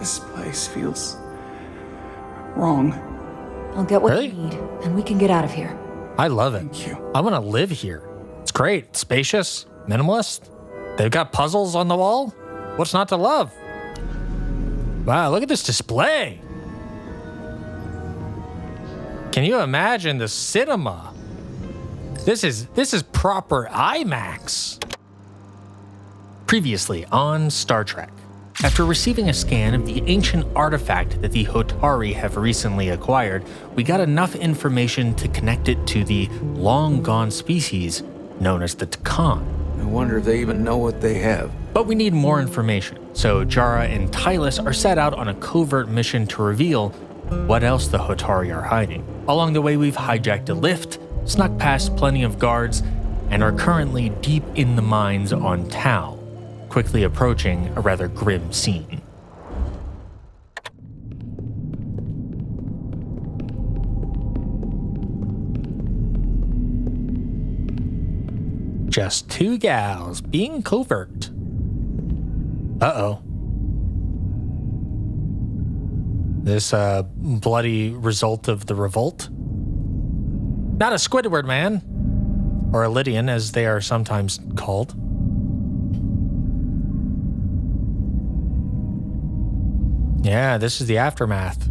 This place feels wrong. I'll get what Really? you need, and we can get out of here. I love it. Thank you. I want to live here. It's great. It's spacious, minimalist. They've got puzzles on the wall. What's not to love? Wow, look at this display. Can you imagine the cinema? This is proper IMAX. Previously on Star Trek. After receiving a scan of the ancient artifact that the Hotari have recently acquired, we got enough information to connect it to the long-gone species known as the Takan. I wonder if they even know what they have. But we need more information, so Jara and Tylas are set out on a covert mission to reveal what else the Hotari are hiding. Along the way, we've hijacked a lift, snuck past plenty of guards, and are currently deep in the mines on Tau, quickly approaching a rather grim scene. Just two gals being covert. Uh-oh. This bloody result of the revolt? Not a Squidward man, or a Lydian as they are sometimes called. Yeah, this is the aftermath.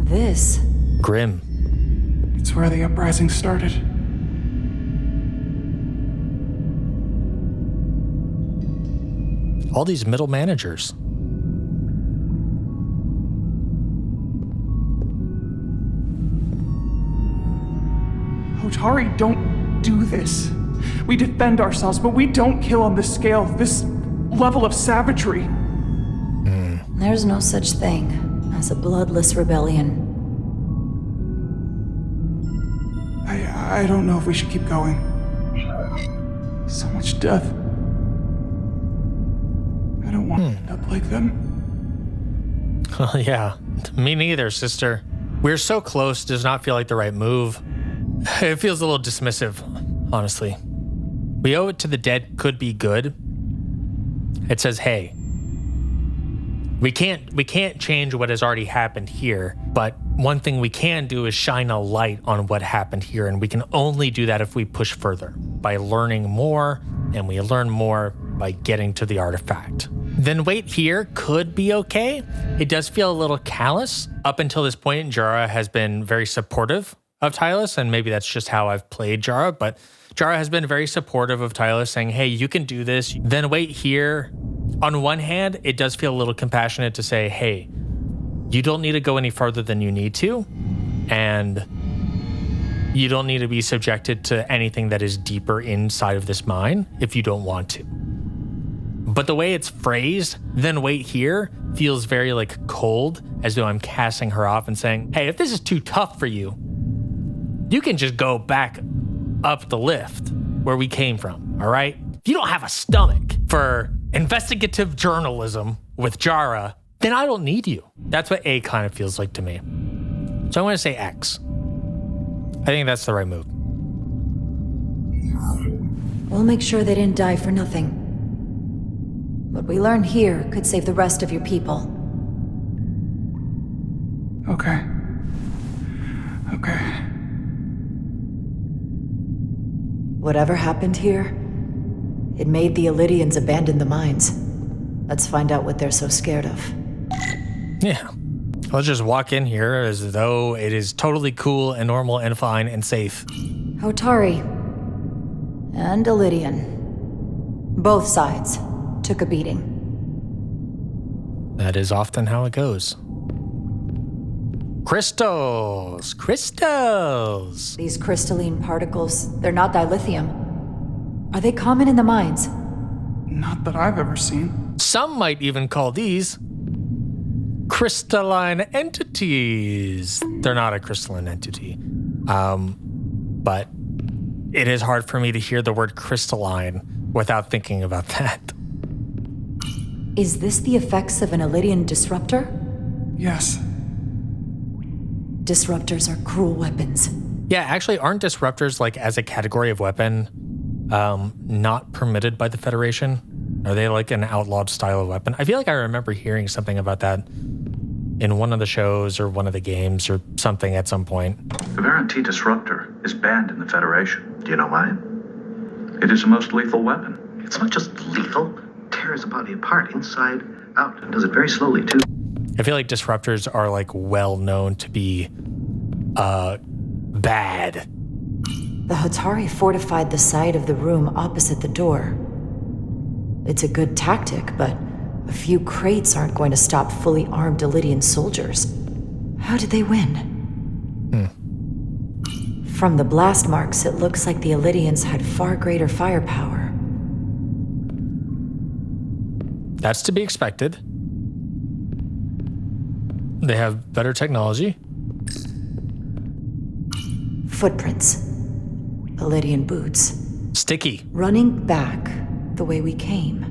This? Grim. It's where the uprising started. All these middle managers. Hotari don't do this. We defend ourselves, but we don't kill on this scale, this level of savagery. There's no such thing as a bloodless rebellion. I don't know if we should keep going. So much death. I don't want to end up like them. Yeah, me neither, sister. We're so close, does not feel like the right move. It feels a little dismissive, honestly. We owe it to the dead could be good. It says, hey, we can't change what has already happened here, but one thing we can do is shine a light on what happened here, and we can only do that if we push further, by learning more, and we learn more by getting to the artifact. Then wait here could be okay. It does feel a little callous. Up until this point, Jara has been very supportive of Tylas, and maybe that's just how I've played Jara, but Jara has been very supportive of Tylas, saying, hey, you can do this. Then wait here. On one hand, it does feel a little compassionate to say, hey, you don't need to go any further than you need to, and you don't need to be subjected to anything that is deeper inside of this mine if you don't want to. But the way it's phrased, then wait here, feels very like cold, as though I'm casting her off and saying, hey, if this is too tough for you, you can just go back up the lift where we came from, all right? If you don't have a stomach for investigative journalism with Jara, then I don't need you. That's what A kind of feels like to me. So I'm going to say X. I think that's the right move. We'll make sure they didn't die for nothing. What we learn here could save the rest of your people. Okay. Whatever happened here, it made the Elydians abandon the mines. Let's find out what they're so scared of. Yeah. Let's just walk in here as though it is totally cool and normal and fine and safe. Hotari and Elydian. Both sides took a beating. That is often how it goes. Crystals! These crystalline particles, they're not dilithium. Are they common in the mines? Not that I've ever seen. Some might even call these crystalline entities. They're not a crystalline entity. But it is hard for me to hear the word crystalline without thinking about that. Is this the effects of an Elydian disruptor? Yes. Disruptors are cruel weapons. Yeah, actually, aren't disruptors, like, as a category of weapon, not permitted by the Federation? Are they like an outlawed style of weapon? I feel like I remember hearing something about that in one of the shows or one of the games or something at some point. The variant T disruptor is banned in the Federation. Do you know why? It is the most lethal weapon. It's not just lethal. It tears a body apart inside out and does it very slowly too. I feel like disruptors are like well known to be bad. The Hatari fortified the side of the room opposite the door. It's a good tactic, but a few crates aren't going to stop fully armed Elydian soldiers. How did they win? From the blast marks, it looks like the Elydians had far greater firepower. That's to be expected. They have better technology. Footprints. Elydian boots. Sticky. Running back the way we came.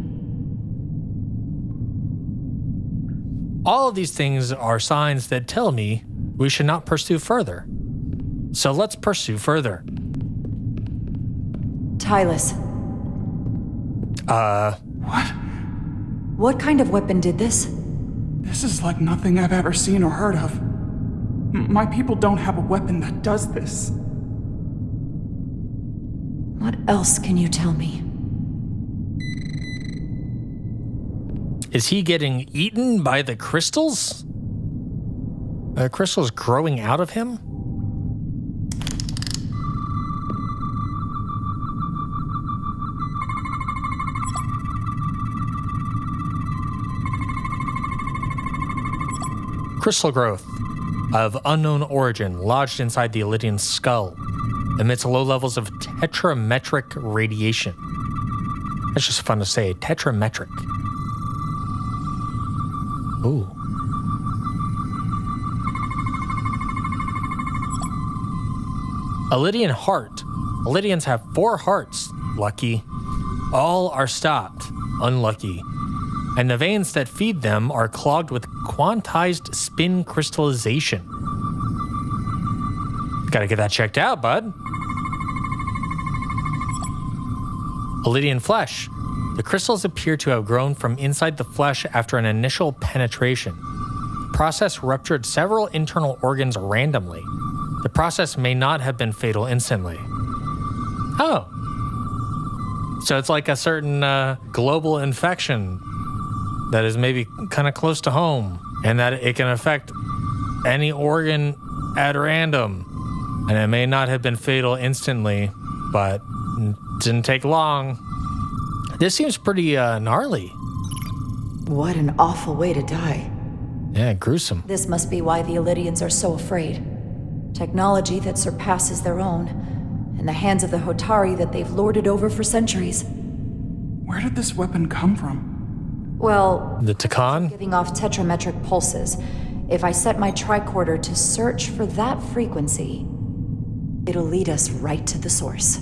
All of these things are signs that tell me we should not pursue further. So let's pursue further. Tylas, What? what kind of weapon did this? This is like nothing I've ever seen or heard of. My people don't have a weapon that does this. What else can you tell me? Is he getting eaten by the crystals? Are crystals growing out of him? Crystal growth of unknown origin lodged inside the Elydian skull emits low levels of tetrametric radiation. That's just fun to say, tetrametric. Ooh. Elydian heart. Elydians have 4 hearts. Lucky. All are stopped. Unlucky. And the veins that feed them are clogged with quantized spin crystallization. Gotta get that checked out, bud. Elydian flesh. The crystals appear to have grown from inside the flesh after an initial penetration. The process ruptured several internal organs randomly. The process may not have been fatal instantly. Oh. So it's like a certain global infection that is maybe kind of close to home, and that it can affect any organ at random. And it may not have been fatal instantly, but didn't take long. This seems pretty gnarly. What an awful way to die. Yeah, gruesome. This must be why the Elydians are so afraid. Technology that surpasses their own, in the hands of the Hotari that they've lorded over for centuries. Where did this weapon come from? Well, The Takan? giving off tetrametric pulses. If I set my tricorder to search for that frequency, it'll lead us right to the source.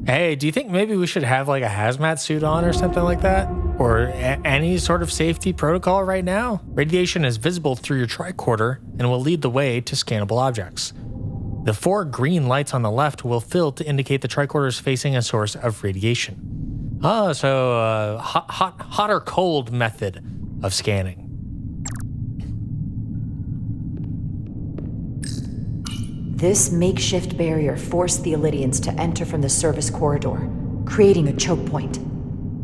Hey, do you think maybe we should have like a hazmat suit on or something like that? Or any sort of safety protocol right now? Radiation is visible through your tricorder and will lead the way to scannable objects. The 4 green lights on the left will fill to indicate the tricorder is facing a source of radiation. Oh, so hot or cold method of scanning. This makeshift barrier forced the Elydians to enter from the service corridor, creating a choke point.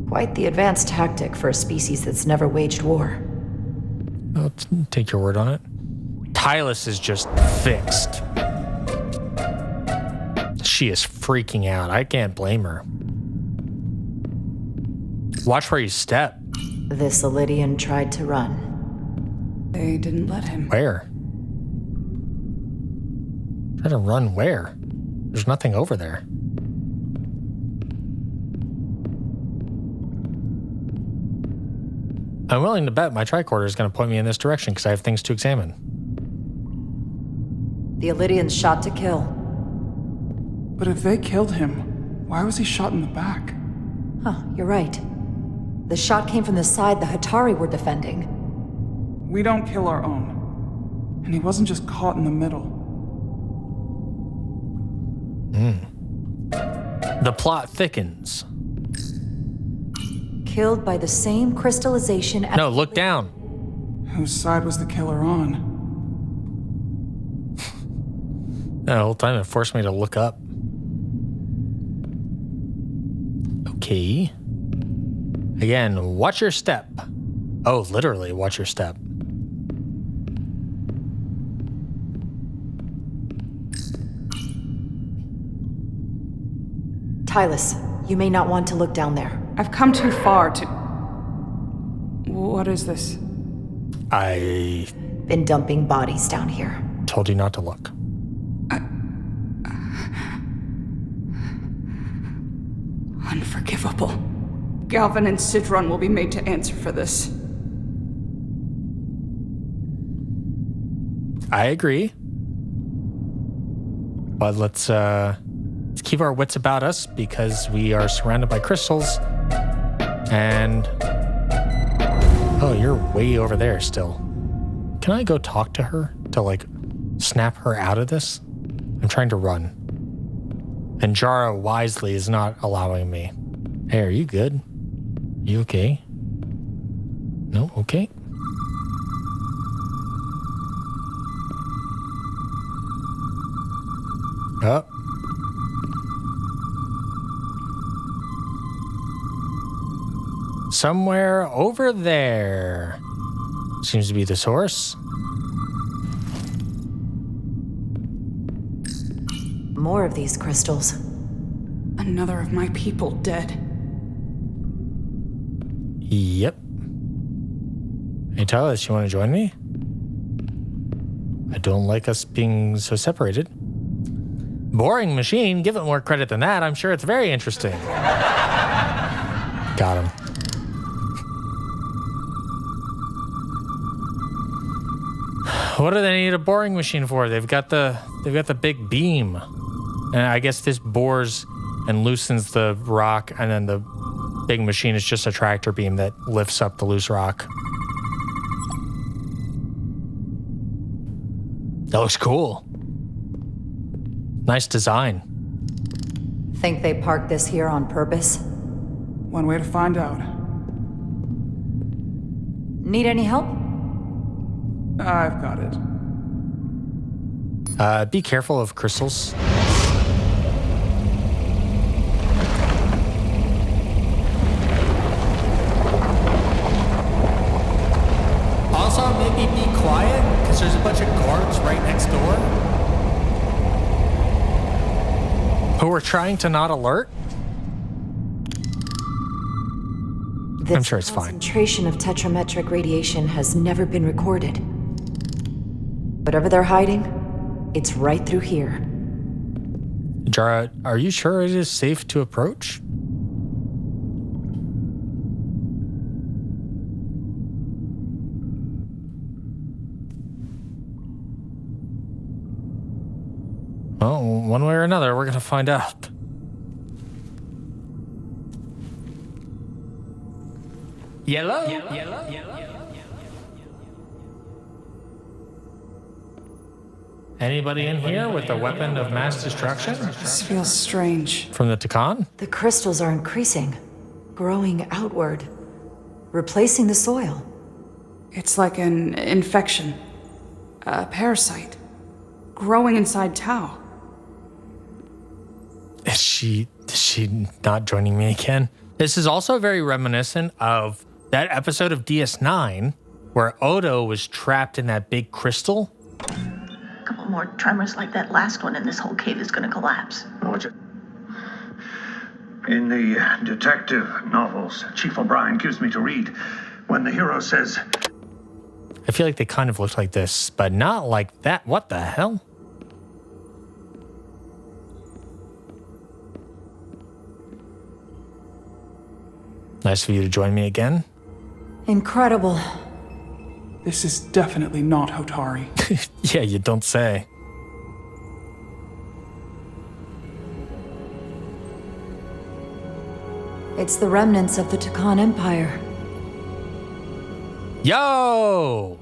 Quite the advanced tactic for a species that's never waged war. I'll take your word on it. Tylas is just fixed. She is freaking out. I can't blame her. Watch where you step. This Elydian tried to run. They didn't let him. Where? Try to run where? There's nothing over there. I'm willing to bet my tricorder is going to point me in this direction because I have things to examine. The Elydians shot to kill. But if they killed him, why was he shot in the back? Huh, you're right. The shot came from the side the Hatari were defending. We don't kill our own. And he wasn't just caught in the middle. The plot thickens. Killed by the same crystallization as... No, look down. Whose side was the killer on? The whole time it forced me to look up. Okay. Again, watch your step. Oh, literally, watch your step. Tylas, you may not want to look down there. I've come too far to... What is this? I Been dumping bodies down here. told you not to look. Unforgivable. Galvin and Sidron will be made to answer for this. I agree. But let's keep our wits about us because we are surrounded by crystals. And oh, you're way over there still. Can I go talk to her to like snap her out of this? I'm trying to run. And Jara wisely is not allowing me. Hey, are you good? You okay? No? Okay. Up. Somewhere over there. Seems to be the source. More of these crystals. Another of my people dead. Yep. Hey, Tylas, you want to join me? I don't like us being so separated. Boring machine. Give it more credit than that. I'm sure it's very interesting. Got him. What do they need a boring machine for? They've got the big beam. And I guess this bores and loosens the rock, and then the big machine is just a tractor beam that lifts up the loose rock. That looks cool. Nice design. Think they parked this here on purpose? One way to find out. Need any help? I've got it. Be careful of crystals. Also, maybe be quiet, because there's a bunch of guards right next door who are trying to not alert. This I'm sure it's fine. concentration of tetrametric radiation has never been recorded. Whatever they're hiding, it's right through here. Jara, are you sure it is safe to approach? Well, one way or another, we're going to find out. Yellow? Anybody in here with a weapon of mass destruction? This feels strange. From the Takan? The crystals are increasing, growing outward, replacing the soil. It's like an infection. A parasite. Growing inside Tau. Is she not joining me again? This is also very reminiscent of that episode of DS9 where Odo was trapped in that big crystal. A couple more tremors like that last one and this whole cave is gonna collapse. What's it? In the detective novels Chief O'Brien gives me to read, when the hero says, I feel like they kind of look like this, but not like that. What the hell? Nice of you to join me again. Incredible. This is definitely not Hotari. Yeah, you don't say. It's the remnants of the Takan Empire. Yo!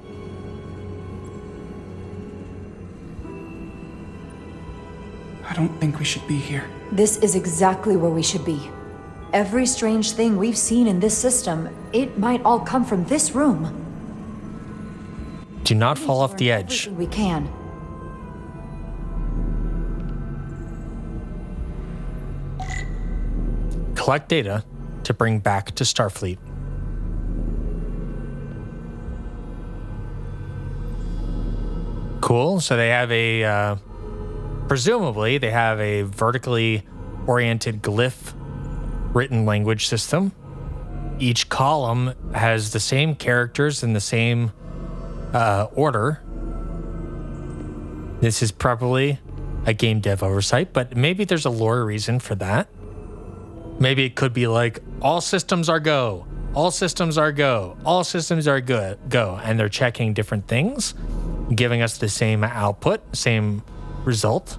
I don't think we should be here. This is exactly where we should be. Every strange thing we've seen in this system, it might all come from this room. Do not fall off the edge. Everything we can. Collect data to bring back to Starfleet. Cool. So they have a, presumably, they have a vertically oriented glyph written language system. Each column has the same characters in the same order. This is probably a game dev oversight, but maybe there's a lore reason for that. Maybe it could be like, all systems are go, all systems are go, all systems are good, go. And they're checking different things, giving us the same output, same result.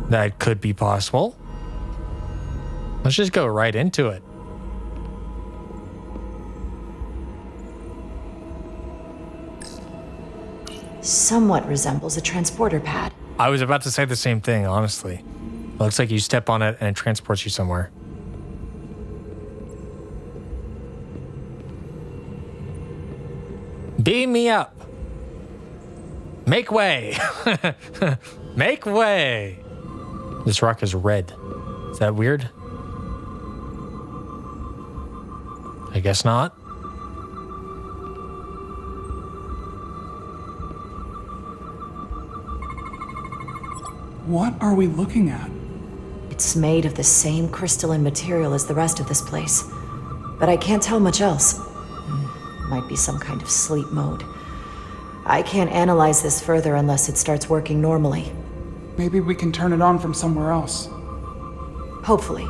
That could be possible. Let's just go right into it. Somewhat resembles a transporter pad. I was about to say the same thing, honestly. It looks like you step on it and it transports you somewhere. Beam me up. Make way. Make way. This rock is red. Is that weird? I guess not. What are we looking at? It's made of the same crystalline material as the rest of this place, but I can't tell much else. Might be some kind of sleep mode. I can't analyze this further unless it starts working normally. Maybe we can turn it on from somewhere else. Hopefully.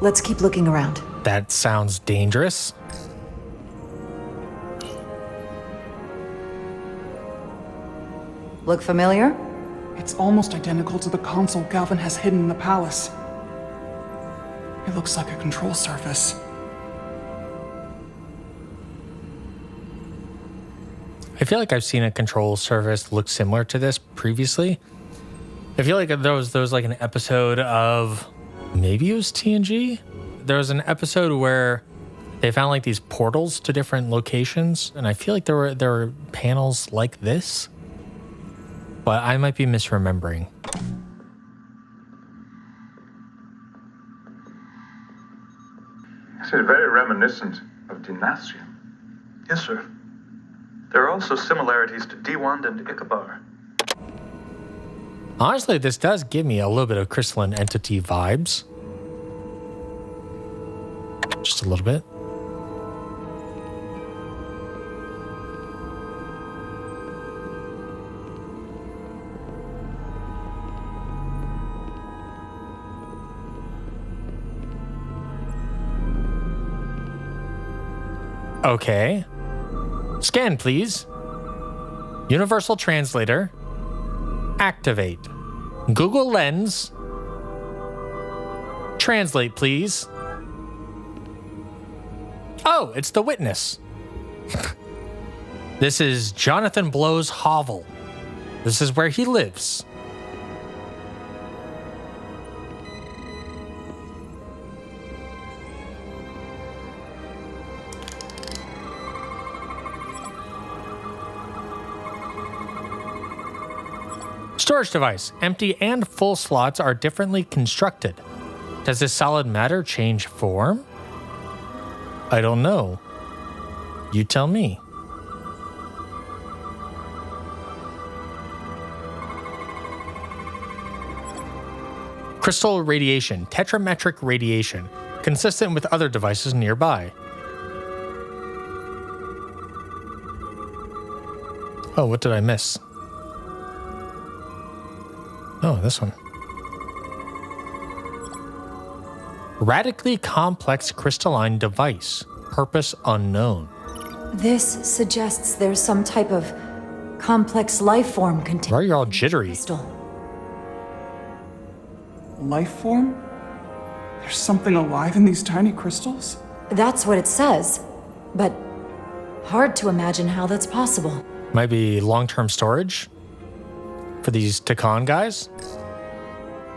Let's keep looking around. That sounds dangerous. Look familiar? It's almost identical to the console Galvin has hidden in the palace. It looks like a control surface. I feel like I've seen a control surface look similar to this previously. I feel like there was like an episode of, maybe it was TNG? There was an episode where they found like these portals to different locations, and I feel like there were panels like this, but I might be misremembering. This is very reminiscent of Indecision. Yes, sir. There are also similarities to D1 and Ichabod. Honestly, this does give me a little bit of crystalline entity vibes. Just a little bit. Okay. Scan, please. Universal Translator. Activate. Google Lens. Translate, please. Oh, it's the witness. This is Jonathan Blow's hovel. This is where he lives. Storage device. Empty and full slots are differently constructed. Does this solid matter change form? I don't know. You tell me. Crystal radiation, tetrametric radiation, consistent with other devices nearby. Oh, what did I miss? Oh, this one. Radically complex crystalline device. Purpose unknown. This suggests there's some type of complex life form contained. Why are you all jittery? Crystal. Life form? There's something alive in these tiny crystals? That's what it says, but hard to imagine how that's possible. Might be long-term storage for these Takan guys.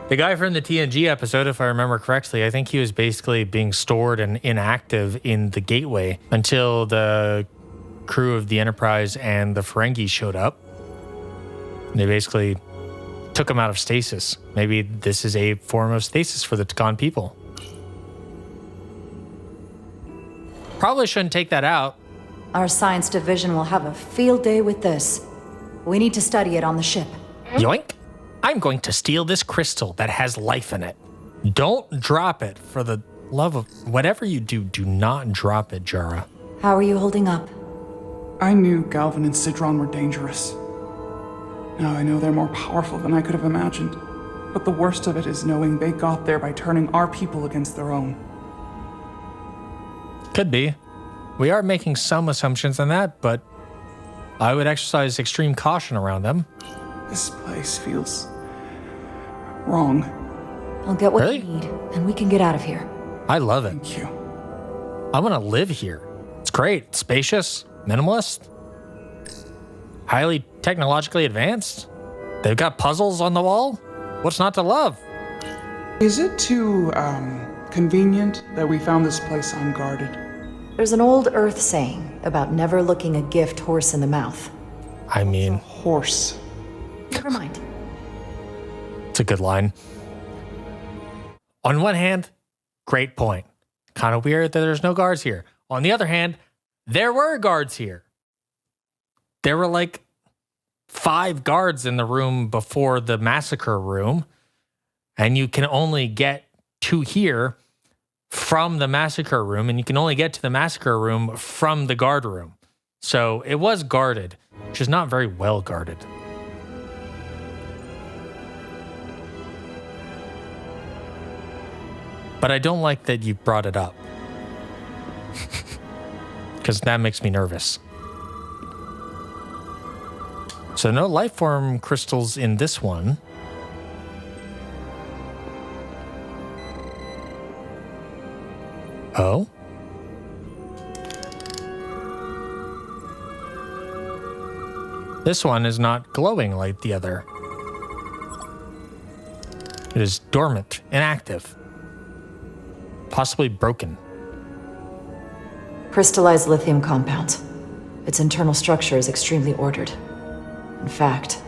The guy from the TNG episode, if I remember correctly, I think he was basically being stored and inactive in the gateway until the crew of the Enterprise and the Ferengi showed up. They basically took him out of stasis. Maybe this is a form of stasis for the Takan people. Probably shouldn't take that out. Our science division will have a field day with this. We need to study it on the ship. Yoink. I'm going to steal this crystal that has life in it. Don't drop it. For the love of... Whatever you do, do not drop it, Jara. How are you holding up? I knew Galvin and Sidron were dangerous. Now I know they're more powerful than I could have imagined. But the worst of it is knowing they got there by turning our people against their own. Could be. We are making some assumptions on that, but I would exercise extreme caution around them. This place feels wrong. I'll get what Really? you need, and we can get out of here. I love it. Thank you. I want to live here. It's great. Spacious, minimalist, highly technologically advanced. They've got puzzles on the wall. What's not to love? Is it too, convenient that we found this place unguarded? There's an old Earth saying about never looking a gift horse in the mouth. I mean, Horse. Never mind. it's a good line. On one hand, great point. Kind of weird that there's no guards here. On the other hand, there were guards here. There were like 5 guards in the room before the massacre room, and you can only get to here from the massacre room, and you can only get to the massacre room from the guard room. So it was guarded, which is not very well guarded. But I don't like that you brought it up, because that makes me nervous. So no life form crystals in this one. Oh? This one is not glowing like the other. It is dormant, inactive, possibly broken. Crystallized lithium compound. Its internal structure is extremely ordered. In fact,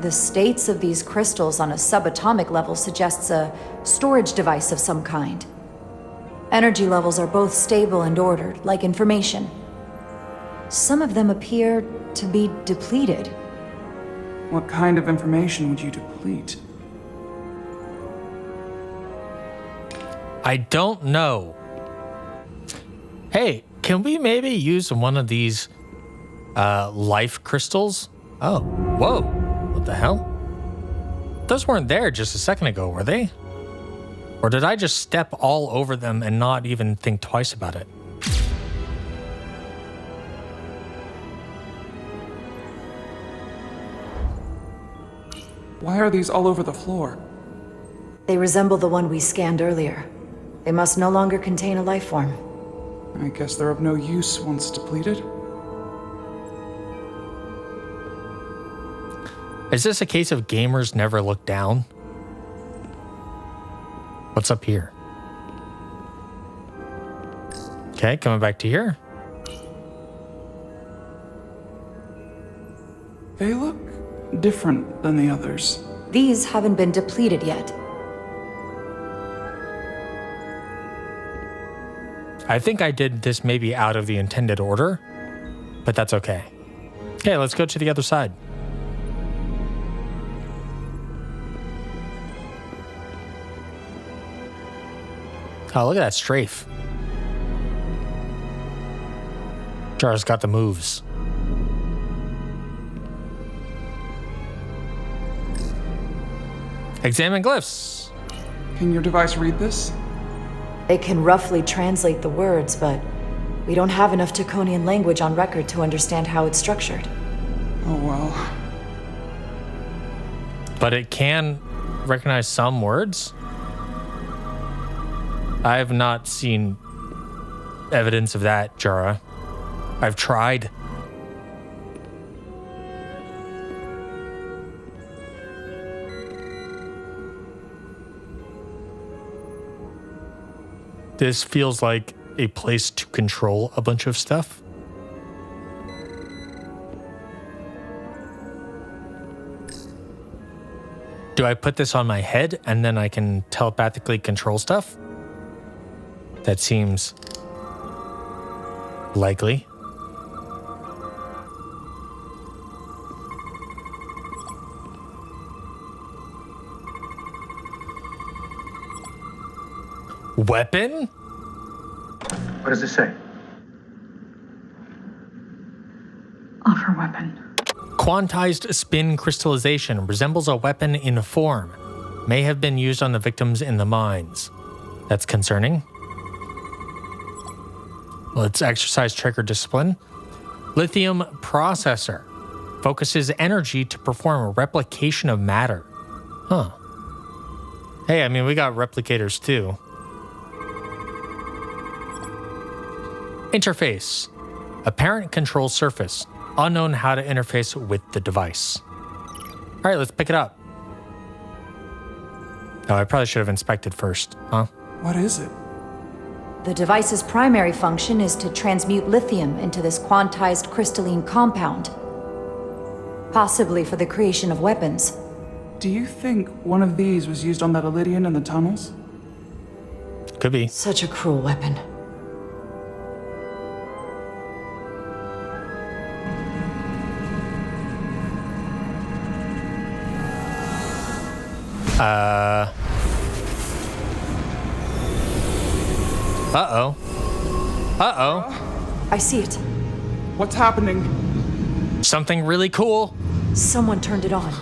the states of these crystals on a subatomic level suggests a storage device of some kind. Energy levels are both stable and ordered, like information. Some of them appear to be depleted. What kind of information would you deplete? I don't know. Hey, can we maybe use one of these life crystals? Oh, whoa. What the hell? Those weren't there just a second ago, were they? Or did I just step all over them and not even think twice about it? Why are these all over the floor? They resemble the one we scanned earlier. They must no longer contain a life form. I guess they're of no use once depleted. Is this a case of gamers never look down? What's up here? Okay, coming back to here. They look different than the others. These haven't been depleted yet. I think I did this maybe out of the intended order, but that's okay. Okay, let's go to the other side. Oh, look at that strafe. Jara's got the moves. Examine glyphs. Can your device read this? It can roughly translate the words, but we don't have enough Taconian language on record to understand how it's structured. Oh well. But it can recognize some words. I have not seen evidence of that, Jara. I've tried. This feels like a place to control a bunch of stuff. Do I put this on my head and then I can telepathically control stuff? That seems likely. Weapon? What does it say? Offer weapon. Quantized spin crystallization resembles a weapon in form. May have been used on the victims in the mines. That's concerning. Let's exercise trigger discipline. Lithium processor. Focuses energy to perform a replication of matter. Huh. Hey, I mean, we got replicators too. Interface. Apparent control surface. Unknown how to interface with the device. All right, let's pick it up. Oh, I probably should have inspected first, huh? What is it? The device's primary function is to transmute lithium into this quantized crystalline compound, possibly for the creation of weapons. Do you think one of these was used on that Elydian in the tunnels? Could be. Such a cruel weapon. Uh-oh. Uh-oh. I see it. What's happening? Something really cool. Someone turned it on.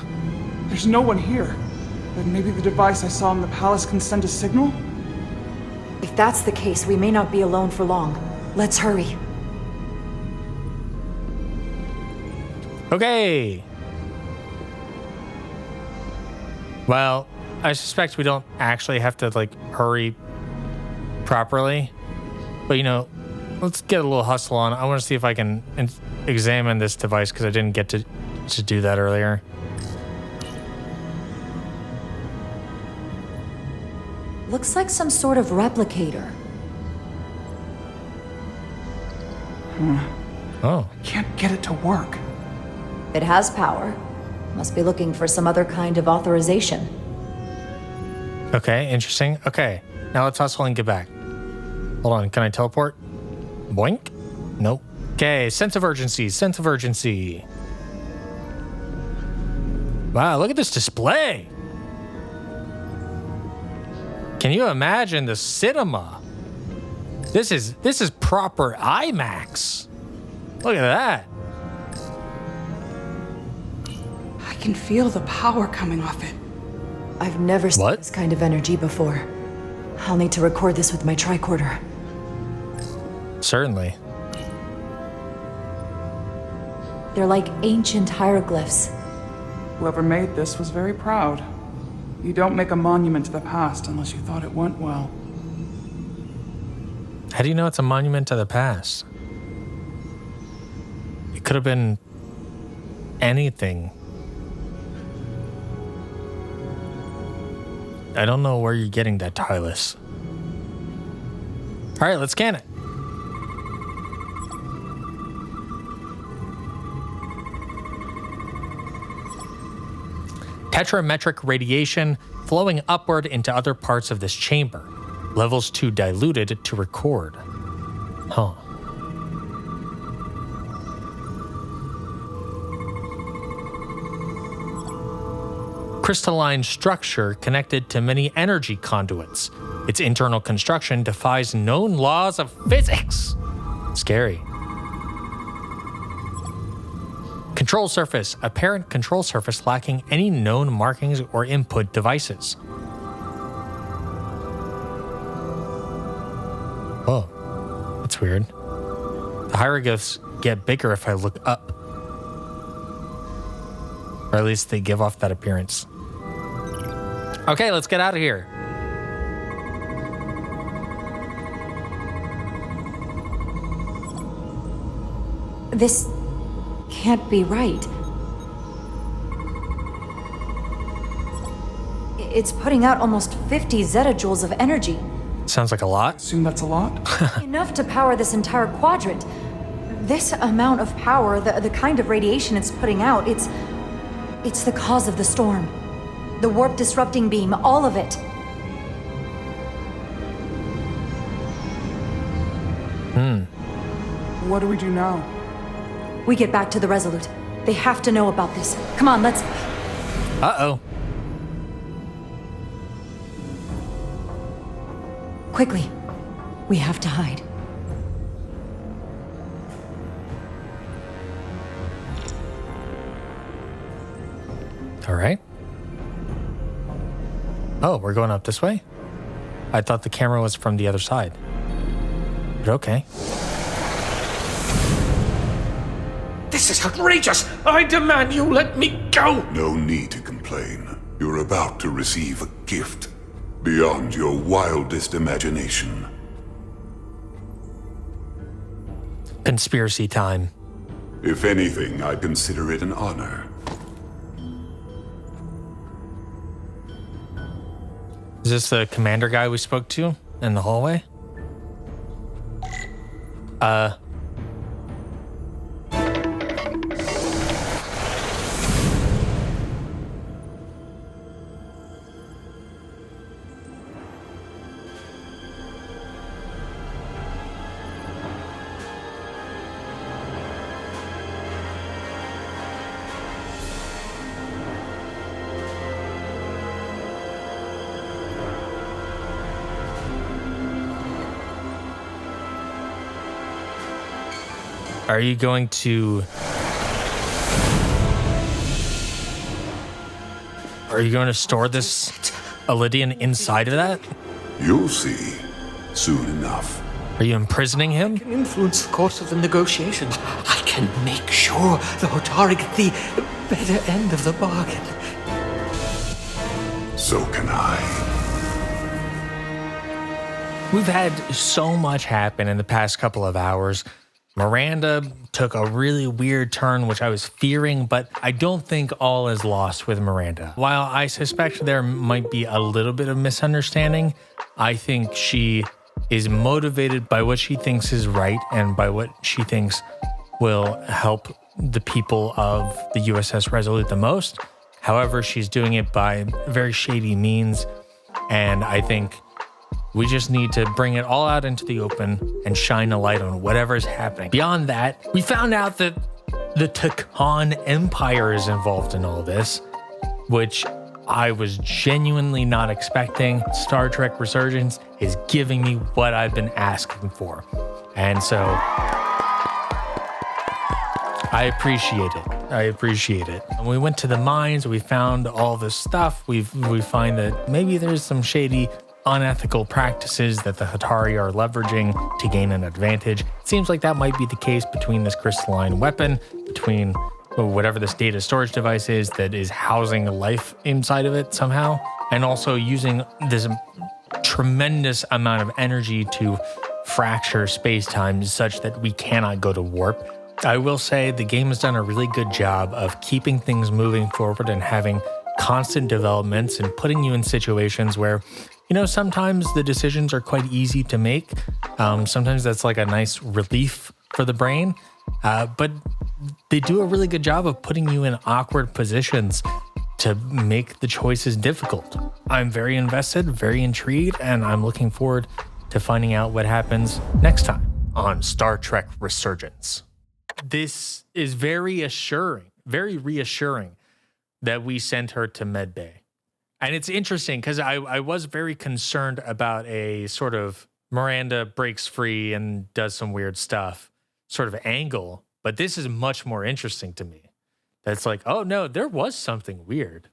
There's no one here. But maybe the device I saw in the palace can send a signal? If that's the case, we may not be alone for long. Let's hurry. Okay. Well, I suspect we don't actually have to, like, hurry properly. But, you know, let's get a little hustle on. I want to see if I can examine this device because I didn't get to do that earlier. Looks like some sort of replicator. Oh. Can't get it to work. It has power. Must be looking for some other kind of authorization. Okay, interesting. Okay, now let's hustle and get back. Hold on, can I teleport? Boink? Nope. Okay, sense of urgency, sense of urgency. Wow, look at this display. Can you imagine the cinema? This is proper IMAX. Look at that. I can feel the power coming off it. I've never seen What? this kind of energy before. I'll need to record this with my tricorder. Certainly. They're like ancient hieroglyphs. Whoever made this was very proud. You don't make a monument to the past unless you thought it went well. How do you know it's a monument to the past? It could have been anything. I don't know where you're getting that, Tylas. All right, let's scan it. Tetrametric radiation flowing upward into other parts of this chamber. Levels too diluted to record. Huh. Crystalline structure connected to many energy conduits. Its internal construction defies known laws of physics. Scary. Control surface, apparent control surface lacking any known markings or input devices. Oh, that's weird. The hieroglyphs get bigger if I look up. Or at least they give off that appearance. Okay, let's get out of here. This can't be right. It's putting out almost 50 zettajoules of energy. Sounds like a lot. Assume that's a lot? Enough to power this entire quadrant. This amount of power, the kind of radiation it's putting out, it's the cause of the storm. The warp disrupting beam, all of it. What do we do now? We get back to the Resolute. They have to know about this. Come on, let's... Uh-oh. Quickly. We have to hide. All right. Oh, we're going up this way? I thought the camera was from the other side. But okay. This is outrageous! I demand you let me go! No need to complain. You're about to receive a gift beyond your wildest imagination. Conspiracy time. If anything, I consider it an honor. Is this the commander guy we spoke to in the hallway? Are you going to... Are you going to store this Elydian inside of that? You'll see. Soon enough. Are you imprisoning him? I can influence the course of the negotiations. I can make sure the Hotari get the better end of the bargain. So can I. We've had so much happen in the past couple of hours. Miranda took a really weird turn, which I was fearing, but I don't think all is lost with Miranda. While I suspect there might be a little bit of misunderstanding, I think she is motivated by what she thinks is right and by what she thinks will help the people of the USS Resolute the most. However, she's doing it by very shady means, and I think we just need to bring it all out into the open and shine a light on whatever's happening. Beyond that, we found out that the Takan Empire is involved in all this, which I was genuinely not expecting. Star Trek Resurgence is giving me what I've been asking for. And so I appreciate it. When we went to the mines, we found all this stuff. We find that maybe there's some shady, unethical practices that the Hotari are leveraging to gain an advantage. It seems like that might be the case between this crystalline weapon, between whatever this data storage device is that is housing life inside of it somehow, and also using this tremendous amount of energy to fracture space-time such that we cannot go to warp. I will say the game has done a really good job of keeping things moving forward and having constant developments and putting you in situations where, you know, sometimes the decisions are quite easy to make. Sometimes that's like a nice relief for the brain. But they do a really good job of putting you in awkward positions to make the choices difficult. I'm very invested, very intrigued, and I'm looking forward to finding out what happens next time on Star Trek Resurgence. This is very reassuring that we sent her to medbay. And it's interesting because I was very concerned about a sort of Miranda breaks free and does some weird stuff sort of angle. But this is much more interesting to me. That's like, oh no, there was something weird.